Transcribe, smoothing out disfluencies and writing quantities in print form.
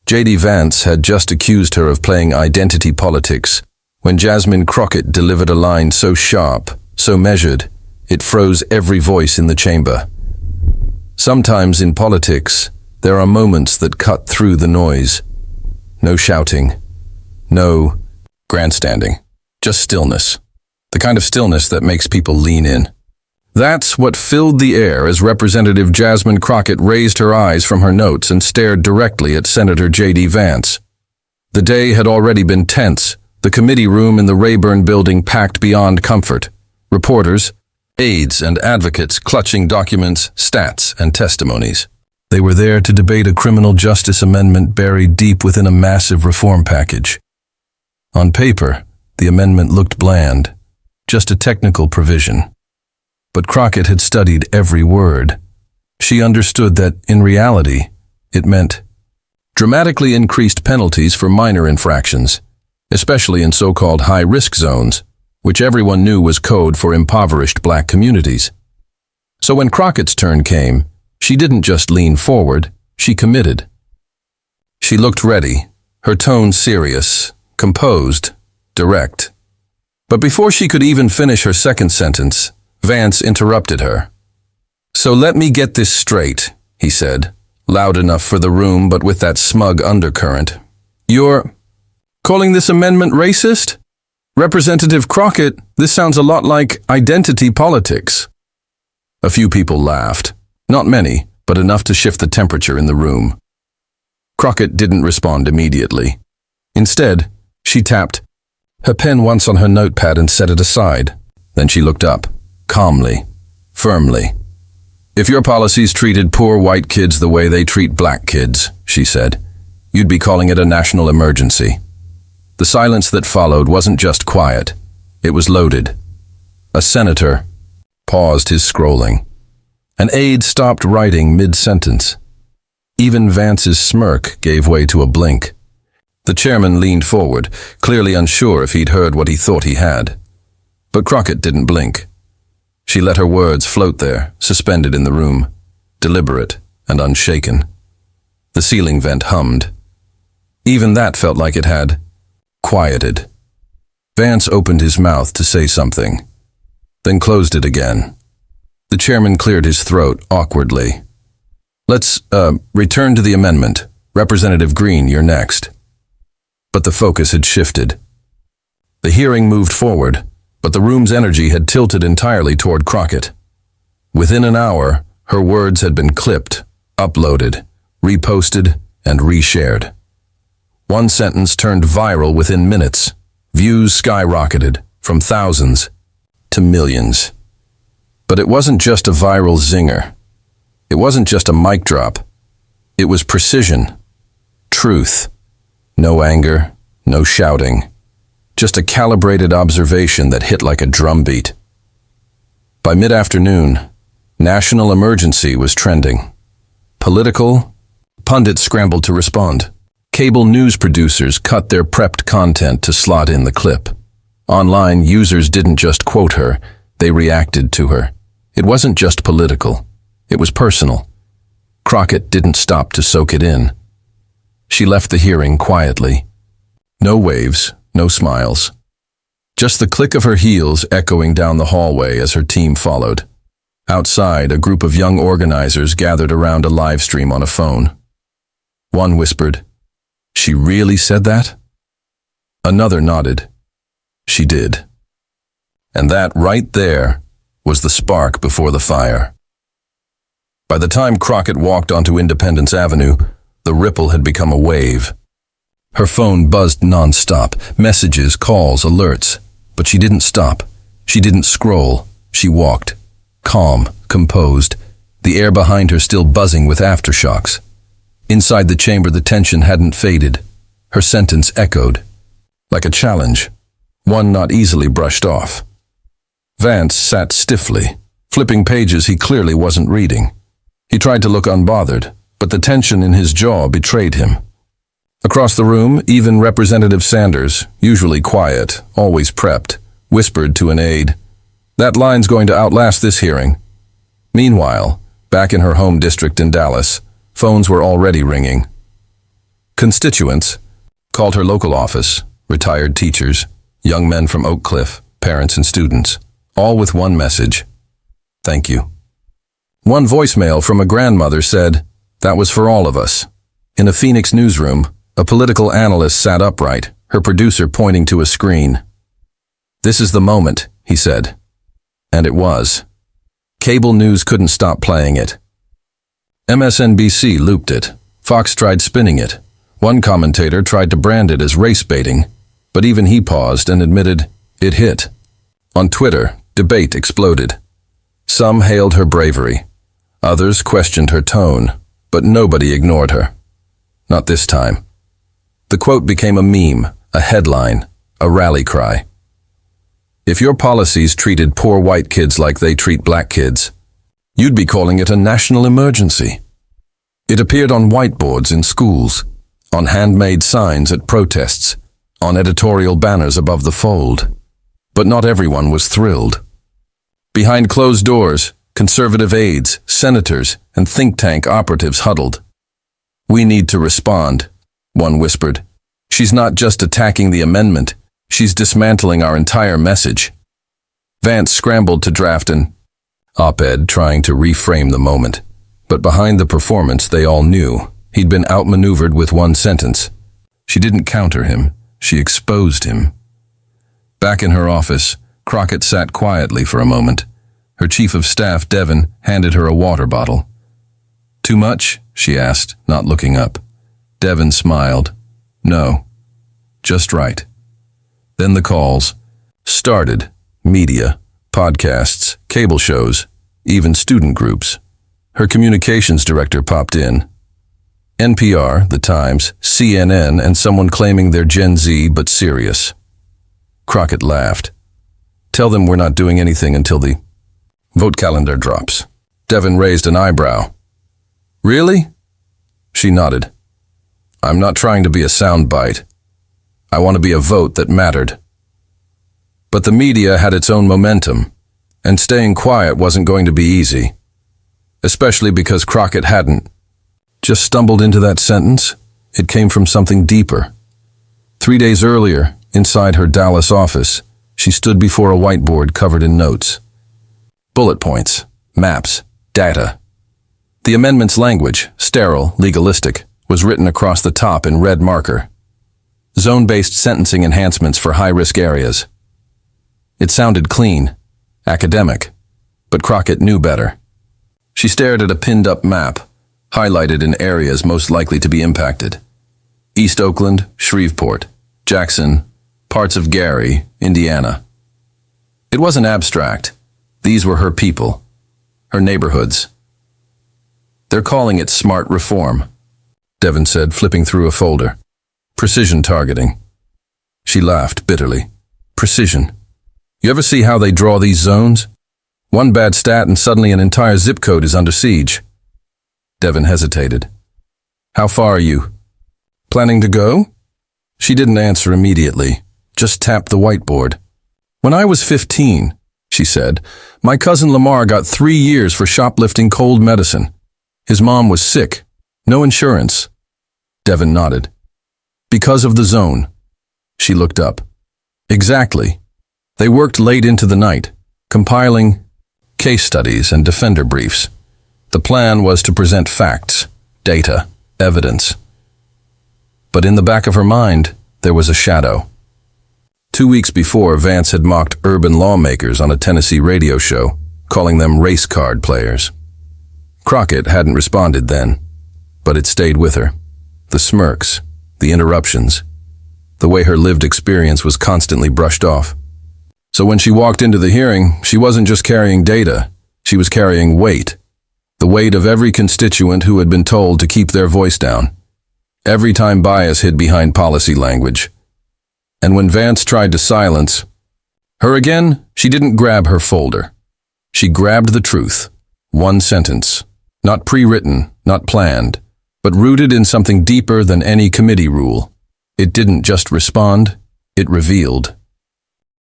JD Vance had just accused her of playing identity politics when Jasmine Crockett delivered a line so sharp, so measured, it froze every voice in the chamber. Sometimes in politics, there are moments that cut through the noise. No shouting, no grandstanding, just stillness. The kind of stillness that makes people lean in. That's what filled the air as Representative Jasmine Crockett raised her eyes from her notes and stared directly at Senator JD Vance. The day had already been tense, the committee room in the Rayburn building packed beyond comfort. Reporters, aides, and advocates clutching documents, stats, and testimonies. They were there to debate a criminal justice amendment buried deep within a massive reform package. On paper, the amendment looked bland, just a technical provision. But Crockett had studied every word. She understood that, in reality, it meant dramatically increased penalties for minor infractions, especially in so-called high-risk zones, which everyone knew was code for impoverished black communities. So when Crockett's turn came, she didn't just lean forward, she committed. She looked ready, her tone serious, composed, direct. But before she could even finish her second sentence, Vance interrupted her. "So let me get this straight," he said, loud enough for the room but with that smug undercurrent. "You're calling this amendment racist? Representative Crockett, this sounds a lot like identity politics." A few people laughed. Not many, but enough to shift the temperature in the room. Crockett didn't respond immediately. Instead, she tapped her pen once on her notepad and set it aside. Then she looked up, calmly, firmly. "If your policies treated poor white kids the way they treat black kids," she said, "you'd be calling it a national emergency." The silence that followed wasn't just quiet, it was loaded. A senator paused his scrolling. An aide stopped writing mid-sentence. Even Vance's smirk gave way to a blink. The chairman leaned forward, clearly unsure if he'd heard what he thought he had. But Crockett didn't blink. She let her words float there, suspended in the room, deliberate and unshaken. The ceiling vent hummed. Even that felt like it had quieted. Vance opened his mouth to say something, then closed it again. The chairman cleared his throat awkwardly. "Let's, return to the amendment. Representative Green, you're next." But the focus had shifted. The hearing moved forward, but the room's energy had tilted entirely toward Crockett. Within an hour, her words had been clipped, uploaded, reposted, and reshared. One sentence turned viral within minutes. Views skyrocketed from thousands to millions. But it wasn't just a viral zinger. It wasn't just a mic drop. It was precision, truth. No anger, no shouting. Just a calibrated observation that hit like a drumbeat. By mid-afternoon, national emergency was trending. Political, pundits scrambled to respond. Cable news producers cut their prepped content to slot in the clip. Online, users didn't just quote her, they reacted to her. It wasn't just political, it was personal. Crockett didn't stop to soak it in. She left the hearing quietly. No waves, no smiles. Just the click of her heels echoing down the hallway as her team followed. Outside, a group of young organizers gathered around a live stream on a phone. One whispered, "She really said that?" Another nodded. She did. And that right there was the spark before the fire. By the time Crockett walked onto Independence Avenue, the ripple had become a wave. Her phone buzzed nonstop, messages, calls, alerts. But she didn't stop. She didn't scroll. She walked. Calm, composed, the air behind her still buzzing with aftershocks. Inside the chamber, the tension hadn't faded. Her sentence echoed, like a challenge, one not easily brushed off. Vance sat stiffly, flipping pages he clearly wasn't reading. He tried to look unbothered, but the tension in his jaw betrayed him. Across the room, even Representative Sanders, usually quiet, always prepped, whispered to an aide, "That line's going to outlast this hearing." Meanwhile, back in her home district in Dallas, phones were already ringing. Constituents called her local office, retired teachers, young men from Oak Cliff, parents and students, all with one message: thank you. One voicemail from a grandmother said, "That was for all of us." In a Phoenix newsroom, a political analyst sat upright, her producer pointing to a screen. "This is the moment," he said. And it was. Cable news couldn't stop playing it. MSNBC looped it. Fox tried spinning it. One commentator tried to brand it as race baiting, but even he paused and admitted it hit. On Twitter, debate exploded. Some hailed her bravery. Others questioned her tone, but nobody ignored her. Not this time. The quote became a meme, a headline, a rally cry. If your policies treated poor white kids like they treat black kids, you'd be calling it a national emergency. It appeared on whiteboards in schools, on handmade signs at protests, on editorial banners above the fold. But not everyone was thrilled. Behind closed doors, conservative aides, senators, and think tank operatives huddled. "We need to respond," one whispered. "She's not just attacking the amendment, she's dismantling our entire message." Vance scrambled to draft an op-ed trying to reframe the moment. But behind the performance, they all knew he'd been outmaneuvered with one sentence. She didn't counter him, she exposed him. Back in her office, Crockett sat quietly for a moment. Her chief of staff, Devin, handed her a water bottle. "Too much?" she asked, not looking up. Devin smiled. "No, just right." Then the calls started. Media, podcasts, cable shows, even student groups. Her communications director popped in. NPR, The Times, CNN, and someone claiming they're Gen Z but serious. Crockett laughed. "Tell them we're not doing anything until the vote calendar drops." Devin raised an eyebrow. "Really?" She nodded. "I'm not trying to be a soundbite. I want to be a vote that mattered." But the media had its own momentum, and staying quiet wasn't going to be easy. Especially because Crockett hadn't just stumbled into that sentence. It came from something deeper. 3 days earlier, inside her Dallas office, she stood before a whiteboard covered in notes. Bullet points, maps, data. The amendment's language, sterile, legalistic, was written across the top in red marker. Zone-based sentencing enhancements for high-risk areas. It sounded clean, academic, but Crockett knew better. She stared at a pinned-up map, highlighted in areas most likely to be impacted. East Oakland, Shreveport, Jackson, parts of Gary, Indiana. It wasn't abstract. These were her people, her neighborhoods. "They're calling it smart reform," Devin said, flipping through a folder. "Precision targeting." She laughed bitterly. "Precision. You ever see how they draw these zones? One bad stat and suddenly an entire zip code is under siege." Devin hesitated. "How far are you planning to go?" She didn't answer immediately, just tapped the whiteboard. "When I was 15, she said, my cousin Lamar got 3 years for shoplifting cold medicine. His mom was sick. No insurance." Devin nodded. "Because of the zone." She looked up. "Exactly. They worked late into the night, compiling case studies and defender briefs. The plan was to present facts, data, evidence. But in the back of her mind, there was a shadow. 2 weeks before, Vance had mocked urban lawmakers on a Tennessee radio show, calling them race card players. Crockett hadn't responded then, but it stayed with her. The smirks, the interruptions, the way her lived experience was constantly brushed off. So when she walked into the hearing, she wasn't just carrying data, she was carrying weight. The weight of every constituent who had been told to keep their voice down. Every time bias hid behind policy language. And when Vance tried to silence her again, she didn't grab her folder. She grabbed the truth. One sentence. Not pre-written, not planned, but rooted in something deeper than any committee rule. It didn't just respond, it revealed.